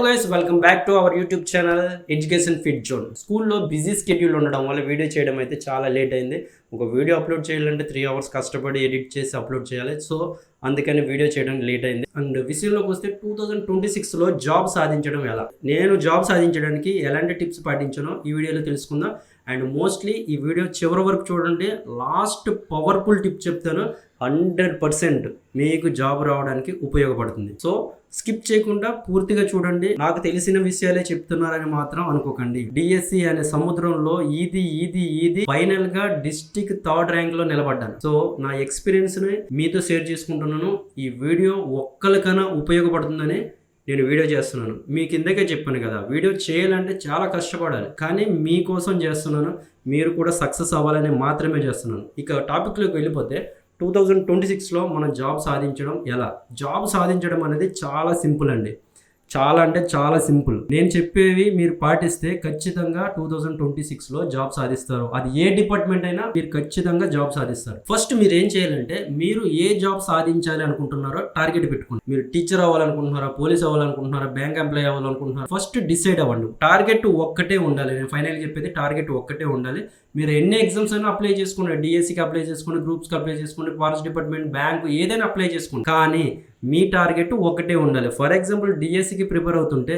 Guys, welcome back to our YouTube channel education fit zone. స్కూల్లో busy schedule ఉండడం వల్ల video చేయడం అయితే చాలా లేట్ అయింది. ఒక వీడియో అప్లోడ్ చేయాలంటే 3 hours కష్టపడి ఎడిట్ చేసి అప్లోడ్ చేయాలి. సో అందుకని వీడియో చేయడం లేట్ అయింది. అండ్ విషయంలోకి వస్తే 2026లో జాబ్ సాధించడం ఎలా, నేను జాబ్ సాధించడానికి ఎలాంటి టిప్స్ పాటించానో ఈ వీడియోలో తెలుసుకుందాం. అండ్ మోస్ట్లీ ఈ వీడియో చివరి వరకు చూడండి. లాస్ట్ పవర్ఫుల్ టిప్ చెప్తాను, 100% మీకు జాబ్ రావడానికి ఉపయోగపడుతుంది. సో స్కిప్ చేయకుండా పూర్తిగా చూడండి. నాకు తెలిసిన విషయాలే చెప్తున్నారని మాత్రం అనుకోకండి. డిఎస్సి అనే సముద్రంలో ఈది ఫైనల్ గా డిస్ట్రిక్ట్ 3rd ర్యాంక్ లో నిలబడ్డాను. సో నా ఎక్స్పీరియన్స్ ని మీతో షేర్ చేసుకుంటున్నాను. ఈ వీడియో ఒక్కరికైనా ఉపయోగపడుతుందని నేను వీడియో చేస్తున్నాను. మీకు ఇందాకే చెప్పాను కదా, వీడియో చేయాలంటే చాలా కష్టపడాలి, కానీ మీకోసం చేస్తున్నాను. మీరు కూడా సక్సెస్ అవ్వాలని మాత్రమే చేస్తున్నాను. ఇక టాపిక్లోకి వెళ్ళిపోతే 2026లో మనం జాబ్ సాధించడం ఎలా. జాబ్ సాధించడం అనేది చాలా సింపుల్ అండి. చాలా అంటే చాలా సింపుల్. నేను చెప్పేవి మీరు పాటిస్తే ఖచ్చితంగా 2026లో జాబ్ సాధిస్తారు. అది ఏ డిపార్ట్మెంట్ అయినా మీరు ఖచ్చితంగా జాబ్ సాధిస్తారు. ఫస్ట్ మీరు ఏం చేయాలంటే, మీరు ఏ జాబ్ సాధించాలి అనుకుంటున్నారో టార్గెట్ పెట్టుకోండి. మీరు టీచర్ అవ్వాలనుకుంటున్నారా, పోలీస్ అవ్వాలనుకుంటున్నారా, బ్యాంక్ ఎంప్లాయీ అవ్వాలనుకుంటున్నారా, ఫస్ట్ డిసైడ్ అవ్వండి. టార్గెట్ ఒక్కటే ఉండాలి. నేను ఫైనల్ చెప్పేది టార్గెట్ ఒక్కటే ఉండాలి. మీరు ఎన్ని ఎగ్జామ్స్ అయినా అప్లై చేసుకోండి. డిఎస్సికి అప్లై చేసుకోండి, గ్రూప్స్కి అప్లై చేసుకోండి, ఫారెస్ట్ డిపార్ట్మెంట్, బ్యాంకు, ఏదైనా అప్లై చేసుకోండి. కానీ మీ టార్గెట్ ఒకటే ఉండాలి. ఫర్ ఎగ్జాంపుల్ డిఎస్సికి ప్రిపేర్ అవుతుంటే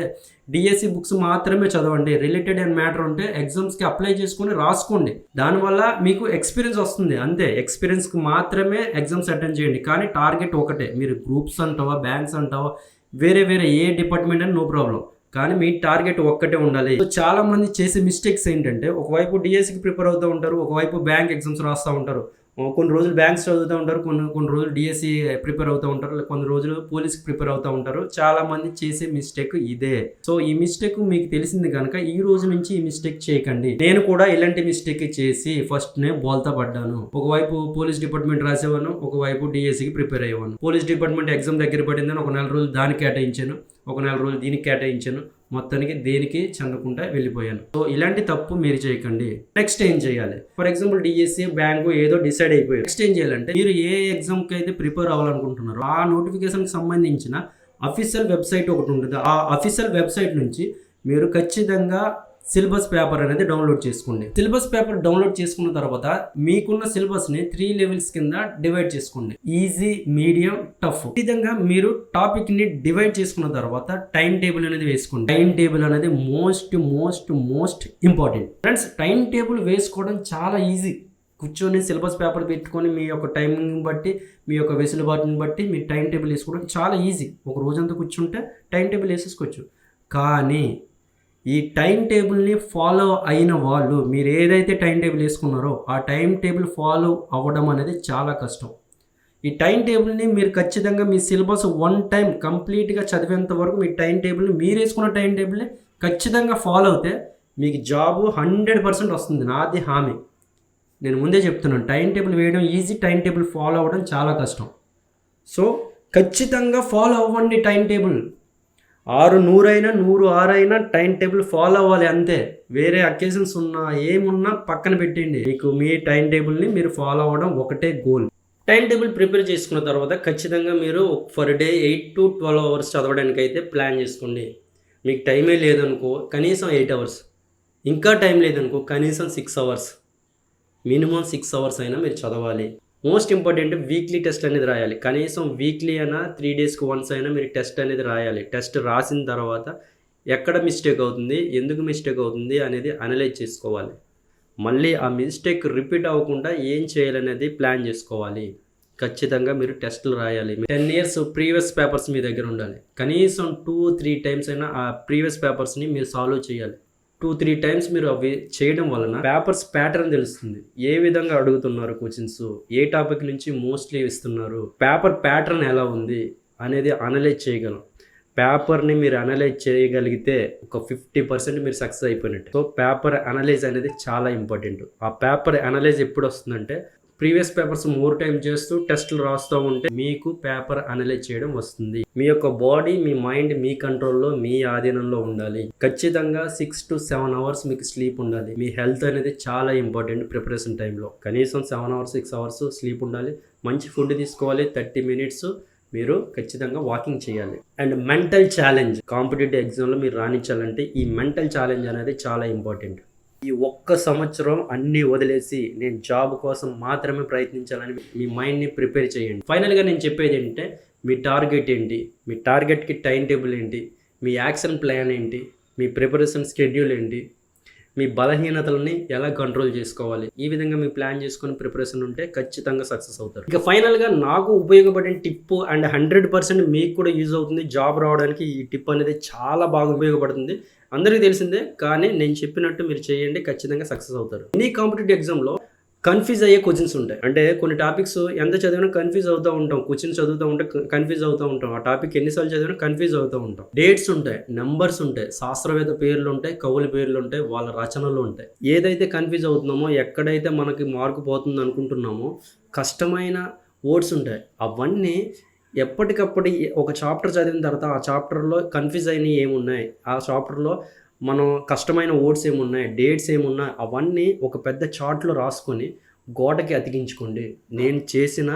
డిఎస్సి బుక్స్ మాత్రమే చదవండి. రిలేటెడ్ అండ్ మ్యాటర్ ఉంటే ఎగ్జామ్స్కి అప్లై చేసుకొని రాసుకోండి. దానివల్ల మీకు ఎక్స్పీరియన్స్ వస్తుంది. అంతే, ఎక్స్పీరియన్స్కి మాత్రమే ఎగ్జామ్స్ అటెండ్ చేయండి. కానీ టార్గెట్ ఒకటే. మీరు గ్రూప్స్ అంటావా, బ్యాంక్స్ అంటావా, వేరే ఏ డిపార్ట్మెంట్ అని నో ప్రాబ్లం, కానీ మీ టార్గెట్ ఒక్కటే ఉండాలి. చాలా మంది చేసే మిస్టేక్స్ ఏంటంటే, ఒకవైపు డిఎస్సికి ప్రిపేర్ అవుతూ ఉంటారు, ఒకవైపు బ్యాంక్ ఎగ్జామ్స్ రాస్తూ ఉంటారు. కొన్ని రోజులు బ్యాంక్స్ చదువుతూ ఉంటారు, కొన్ని రోజులు డిఎస్సి ప్రిపేర్ అవుతూ ఉంటారు, కొన్ని రోజులు పోలీస్కి ప్రిపేర్ అవుతూ ఉంటారు. చాలా మంది చేసే మిస్టేక్ ఇదే. సో ఈ మిస్టేక్ మీకు తెలిసింది కనుక ఈ రోజు నుంచి ఈ మిస్టేక్ చేయకండి. నేను కూడా ఇలాంటి మిస్టేక్ చేసి ఫస్ట్ నే బోల్తా పడ్డాను. ఒకవైపు పోలీస్ డిపార్ట్మెంట్ రాసేవాను, ఒకవైపు డిఎస్సికి ప్రిపేర్ అయ్యేవాను. పోలీస్ డిపార్ట్మెంట్ ఎగ్జామ్ దగ్గర పడిందని ఒక 4 రోజులు దానికి కేటాయించాను, ఒక 4 రోజులు దీనికి కేటాయించాను. మొత్తానికి దేనికి చెందకుండా వెళ్ళిపోయాను. సో ఇలాంటి తప్పు మీరు చేయకండి. నెక్స్ట్ ఏం చేయాలి? ఫర్ ఎగ్జాంపుల్ డిఎస్సి, బ్యాంకు ఏదో డిసైడ్ అయిపోయారు. నెక్స్ట్ ఏం చేయాలంటే, మీరు ఏ ఎగ్జామ్కి అయితే ప్రిపేర్ అవ్వాలనుకుంటున్నారో ఆ నోటిఫికేషన్కి సంబంధించిన అఫీషియల్ వెబ్సైట్ ఒకటి ఉంటుంది. ఆ అఫీషియల్ వెబ్సైట్ నుంచి మీరు ఖచ్చితంగా సిలబస్ పేపర్ అనేది డౌన్లోడ్ చేసుకోండి. సిలబస్ పేపర్ డౌన్లోడ్ చేసుకున్న తర్వాత మీకున్న సిలబస్ ని 3 levels కింద డివైడ్ చేసుకోండి. Easy, medium, tough. ఈ విధంగా మీరు టాపిక్ ని డివైడ్ చేసుకున్న తర్వాత టైం టేబుల్ అనేది వేసుకోండి. టైం టేబుల్ అనేది most important. Friends, time table వేసుకోవడం చాలా ఈజీ. కూర్చొని సిలబస్ పేపర్ పెట్టుకొని మీ యొక్క టైమింగ్ బట్టి, మీ యొక్క వెసులుబాటుని బట్టి మీ టైం టేబుల్ వేసుకోవడం చాలా ఈజీ. ఒక రోజంతా కూర్చుంటే టైం టేబుల్ వేసేసుకోవచ్చు. కానీ ఈ టైం టేబుల్ని ఫాలో అయిన వాళ్ళు, మీరు ఏదైతే టైం టేబుల్ వేసుకున్నారో ఆ టైం టేబుల్ ఫాలో అవ్వడం అనేది చాలా కష్టం. ఈ టైం టేబుల్ని మీరు ఖచ్చితంగా మీ సిలబస్ 1 time కంప్లీట్గా చదివేంత వరకు మీ టైం టేబుల్ని, మీరు వేసుకున్న టైం టేబుల్ని ఖచ్చితంగా ఫాలో అవుతే మీకు జాబు 100% వస్తుంది. నాది హామీ. నేను ముందే చెప్తున్నాను, టైం టేబుల్ వేయడం ఈజీ, టైం టేబుల్ ఫాలో అవ్వడం చాలా కష్టం. సో ఖచ్చితంగా ఫాలో అవ్వండి టైం టేబుల్. 6 అయినా 100 అయినా టైం టేబుల్ ఫాలో అవ్వాలి, అంతే. వేరే అకేషన్స్ ఉన్నా ఏమున్నా పక్కన పెట్టండి. మీకు మీ టైం టేబుల్ని మీరు ఫాలో అవ్వడం ఒకటే గోల్. టైం టేబుల్ ప్రిపేర్ చేసుకున్న తర్వాత ఖచ్చితంగా మీరు ఫర్ డే 8 to 12 hours చదవడానికి అయితే ప్లాన్ చేసుకోండి. మీకు టైమే లేదనుకో కనీసం 8 hours, ఇంకా టైం లేదనుకో కనీసం 6 hours, మినిమం 6 hours అయినా మీరు చదవాలి. మోస్ట్ ఇంపార్టెంట్, వీక్లీ టెస్ట్ అనేది రాయాలి. కనీసం వీక్లీ అయినా 3 daysకి once అయినా మీరు టెస్ట్ అనేది రాయాలి. టెస్ట్ రాసిన తర్వాత ఎక్కడ మిస్టేక్ అవుతుంది, ఎందుకు మిస్టేక్ అవుతుంది అనేది అనలైజ్ చేసుకోవాలి. మళ్ళీ ఆ మిస్టేక్ రిపీట్ అవ్వకుండా ఏం చేయాలనేది ప్లాన్ చేసుకోవాలి. ఖచ్చితంగా మీరు టెస్టులు రాయాలి. 10 years ప్రీవియస్ పేపర్స్ మీ దగ్గర ఉండాలి. కనీసం 2-3 times అయినా ఆ ప్రీవియస్ పేపర్స్ని మీరు సాల్వ్ చేయాలి. 2-3 times మీరు అవి చేయడం వలన పేపర్స్ ప్యాటర్న్ తెలుస్తుంది. ఏ విధంగా అడుగుతున్నారు క్వశ్చన్స్, ఏ టాపిక్ నుంచి మోస్ట్లీ ఇస్తున్నారు, పేపర్ ప్యాటర్న్ ఎలా ఉంది అనేది అనలైజ్ చేయగలం. పేపర్ని మీరు అనలైజ్ చేయగలిగితే ఒక 50% మీరు సక్సెస్ అయిపోయినట్టు. సో పేపర్ అనలైజ్ అనేది చాలా ఇంపార్టెంట్. ఆ పేపర్ అనలైజ్ ఎప్పుడు వస్తుందంటే, ప్రీవియస్ పేపర్స్ 3 times చేస్తూ టెస్టులు రాస్తూ ఉంటే మీకు పేపర్ అనలైజ్ చేయడం వస్తుంది. మీ యొక్క బాడీ, మీ మైండ్ మీ కంట్రోల్లో, మీ ఆధీనంలో ఉండాలి. ఖచ్చితంగా 6 to 7 hours మీకు స్లీప్ ఉండాలి. మీ హెల్త్ అనేది చాలా ఇంపార్టెంట్. ప్రిపరేషన్ టైంలో కనీసం 7 hours 6 hours స్లీప్ ఉండాలి. మంచి ఫుడ్ తీసుకోవాలి. 30 minutes మీరు ఖచ్చితంగా వాకింగ్ చేయాలి. అండ్ మెంటల్ ఛాలెంజ్, కాంపిటేటివ్ ఎగ్జామ్లో మీరు రాణించాలంటే ఈ మెంటల్ ఛాలెంజ్ అనేది చాలా ఇంపార్టెంట్. ఈ ఒక్క సంవత్సరం అన్నీ వదిలేసి నేను జాబ్ కోసం మాత్రమే ప్రయత్నించాలని మీ మైండ్ని ప్రిపేర్ చేయండి. ఫైనల్గా నేను చెప్పేది ఏంటంటే, మీ టార్గెట్ ఏంటి, మీ టార్గెట్కి టైం టేబుల్ ఏంటి, మీ యాక్షన్ ప్లాన్ ఏంటి, మీ ప్రిపరేషన్ షెడ్యూల్ ఏంటి, మీ బలహీనతలని ఎలా కంట్రోల్ చేసుకోవాలి, ఈ విధంగా మీ ప్లాన్ చేసుకొని ప్రిపరేషన్ ఉంటే ఖచ్చితంగా సక్సెస్ అవుతారు. ఇక ఫైనల్గా నాకు ఉపయోగపడిన టిప్ అండ్ 100% మీకు కూడా యూజ్ అవుతుంది జాబ్ రావడానికి. ఈ టిప్ అనేది చాలా బాగా ఉపయోగపడుతుంది, అందరికీ తెలిసిందే, కానీ నేను చెప్పినట్టు మీరు చేయండి, ఖచ్చితంగా సక్సెస్ అవుతారు. ఎనీ కాంపిటేటివ్ ఎగ్జామ్లో కన్ఫ్యూజ్ అయ్యే క్వశ్చన్స్ ఉంటాయి. అంటే కొన్ని టాపిక్స్ ఎంత చదివినా కన్ఫ్యూజ్ అవుతూ ఉంటాం, క్వశ్చన్ చదువుతూ ఉంటే కన్ఫ్యూజ్ అవుతూ ఉంటాం, ఆ టాపిక్ ఎన్నిసార్లు చదివినా కన్ఫ్యూజ్ అవుతూ ఉంటాం. డేట్స్ ఉంటాయి, నెంబర్స్ ఉంటాయి, శాస్త్రవేత్త పేర్లు ఉంటాయి, కవుల పేర్లు ఉంటాయి, వాళ్ళ రచనలు ఉంటాయి. ఏదైతే కన్ఫ్యూజ్ అవుతున్నామో, ఎక్కడైతే మనకి మార్కు పోతుంది అనుకుంటున్నామో, కష్టమైన వర్డ్స్ ఉంటాయి. అవన్నీ ఎప్పటికప్పుడు ఒక చాప్టర్ చదివిన తర్వాత ఆ చాప్టర్లో కన్ఫ్యూజ్ అయినవి ఏమున్నాయి, ఆ చాప్టర్లో మనం కష్టమైన వర్డ్స్ ఏమున్నాయి, డేట్స్ ఏమున్నాయి, అవన్నీ ఒక పెద్ద చార్ట్లో రాసుకొని గోడకి అతికించుకోండి. నేను చేసిన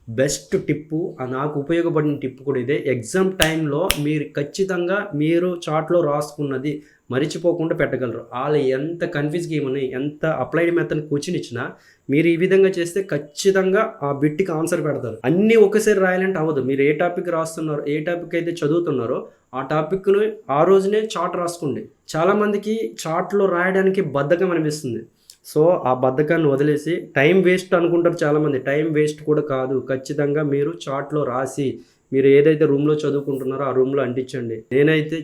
బెస్ట్ టిప్పు, నాకు ఉపయోగపడిన టిప్పు కూడా ఇదే. ఎగ్జామ్ టైంలో మీరు ఖచ్చితంగా మీరు చార్ట్లో రాసుకున్నది మరిచిపోకుండా పెట్టగలరు. వాళ్ళు ఎంత కన్ఫ్యూజ్గా ఏమని ఎంత అప్లైడ్ మెథడ్ క్వశ్చన్ ఇచ్చినా మీరు ఈ విధంగా చేస్తే ఖచ్చితంగా ఆ బిట్కి ఆన్సర్ పెడతారు. అన్నీ ఒకేసారి రాయాలంటే అవ్వదు. మీరు ఏ టాపిక్ రాస్తున్నారో, ఏ టాపిక్ అయితే చదువుతున్నారో ఆ టాపిక్ను ఆ రోజునే చార్ట్ రాసుకోండి. చాలామందికి చార్ట్లో రాయడానికి బద్ధకం అనిపిస్తుంది. సో ఆ బద్ధకాన్ని వదిలేసి టైం వేస్ట్ అనుకుంటారు చాలామంది. టైం వేస్ట్ కూడా కాదు, ఖచ్చితంగా మీరు చార్ట్లో రాసి మీరు ఏదైతే రూమ్లో చదువుకుంటున్నారో ఆ రూమ్లో అంటించండి. నేనైతే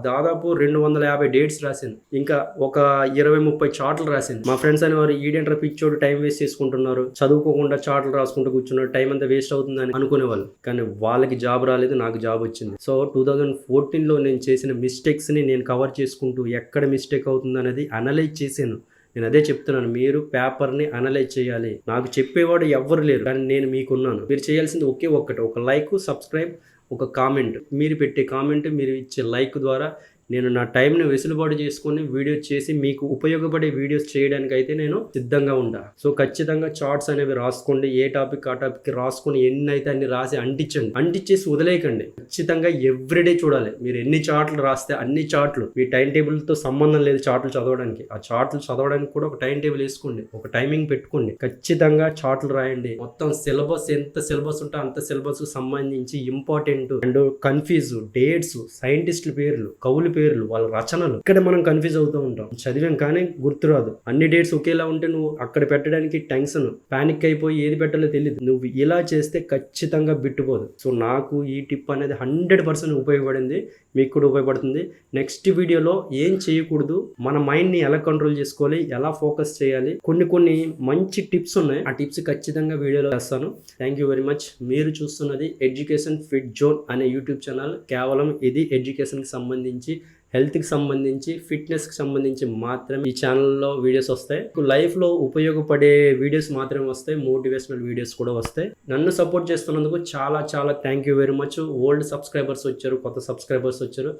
దాదాపు 250 డేట్స్ రాశాను, ఇంకా ఒక 20-30 చార్ట్లు రాశాను. మా ఫ్రెండ్స్ అనేవారు, ఈడేంట్రా పిచ్చోడు టైం వేస్ట్ చేసుకుంటున్నారు, చదువుకోకుండా చార్ట్లు రాసుకుంటూ కూర్చున్నారు, టైం అంతా వేస్ట్ అవుతుందని అనుకునేవాళ్ళు. కానీ వాళ్ళకి జాబ్ రాలేదు, నాకు జాబ్ వచ్చింది. సో 2014లో నేను చేసిన మిస్టేక్స్ని నేను కవర్ చేసుకుంటూ ఎక్కడ మిస్టేక్ అవుతుంది అనేది అనలైజ్ చేశాను. నేను అదే చెప్తున్నాను, మీరు పేపర్ని అనలైజ్ చేయాలి. నాకు చెప్పేవాడు ఎవ్వరు లేరు, కానీ నేను మీకున్నాను. మీరు చేయాల్సింది ఒకే ఒక్కటి, ఒక లైక్, సబ్స్క్రైబ్, ఒక కామెంట్. మీరు పెట్టే కామెంట్, మీరు ఇచ్చే లైక్ ద్వారా నేను నా టైంని వెసులుబాటు చేసుకొని వీడియో చేసి మీకు ఉపయోగపడే వీడియోస్ చేయడానికి అయితే నేను సిద్ధంగా ఉంటా. సో ఖచ్చితంగా చార్ట్స్ అనేవి రాసుకోండి, ఏ టాపిక్ ఆ టాపిక్ రాసుకొని ఎన్ని అయితే అన్ని రాసి అంటించండి. అంటించేసి వదిలేయకండి, ఖచ్చితంగా ఎవ్రీడే చూడాలి. మీరు ఎన్ని చార్ట్లు రాస్తే అన్ని చార్ట్లు, మీ టైం టేబుల్తో సంబంధం లేదు చార్ట్లు చదవడానికి. ఆ చార్ట్లు చదవడానికి కూడా ఒక టైం టేబుల్ వేసుకోండి, ఒక టైమింగ్ పెట్టుకోండి, ఖచ్చితంగా చార్ట్లు రాయండి. మొత్తం సిలబస్ ఎంత సిలబస్ ఉంటే అంత సిలబస్ సంబంధించి ఇంపార్టెంట్ అండ్ కన్ఫ్యూజ్ డేట్స్, సైంటిస్టుల పేర్లు, కవుల పేర్లు, వాళ్ళ రచనలు, ఇక్కడ మనం కన్ఫ్యూజ్ అవుతూ ఉంటాం. చదివాం కానీ గుర్తురాదు. అన్ని డేట్స్ ఒకేలా ఉంటే నువ్వు అక్కడ పెట్టడానికి టెన్షన్, పానిక్ అయిపోయి ఏది పెట్టాలో తెలియదు. నువ్వు ఇలా చేస్తే ఖచ్చితంగా బిట్టుపోదు. సో నాకు ఈ టిప్ అనేది 100% ఉపయోగపడింది, మీకు కూడా ఉపయోగపడుతుంది. నెక్స్ట్ వీడియోలో ఏం చేయకూడదు, మన మైండ్ని ఎలా కంట్రోల్ చేసుకోవాలి, ఎలా ఫోకస్ చేయాలి, కొన్ని మంచి టిప్స్ ఉన్నాయి. ఆ టిప్స్ ఖచ్చితంగా వీడియోలో చేస్తాను. Thank you very much. మీరు చూస్తున్నది ఎడ్యుకేషన్ ఫిట్ జోన్ అనే యూట్యూబ్ ఛానల్. కేవలం ఇది ఎడ్యుకేషన్కి సంబంధించి, హెల్త్కి సంబంధించి, ఫిట్నెస్కి సంబంధించి మాత్రమే ఈ ఛానల్లో వీడియోస్ వస్తాయి. లైఫ్లో ఉపయోగపడే వీడియోస్ మాత్రమే వస్తాయి, మోటివేషనల్ వీడియోస్ కూడా వస్తాయి. నన్ను సపోర్ట్ చేస్తున్నందుకు చాలా చాలా thank you very much. Old subscribers వచ్చారు, కొత్త సబ్స్క్రైబర్స్ వచ్చారు,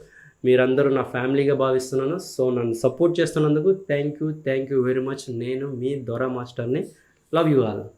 మీరందరూ నా ఫ్యామిలీగా భావిస్తున్నాను. సో నన్ను సపోర్ట్ చేస్తున్నందుకు థ్యాంక్ యూ వెరీ మచ్. నేను మీ దొరా మాస్టర్ని. Love you all.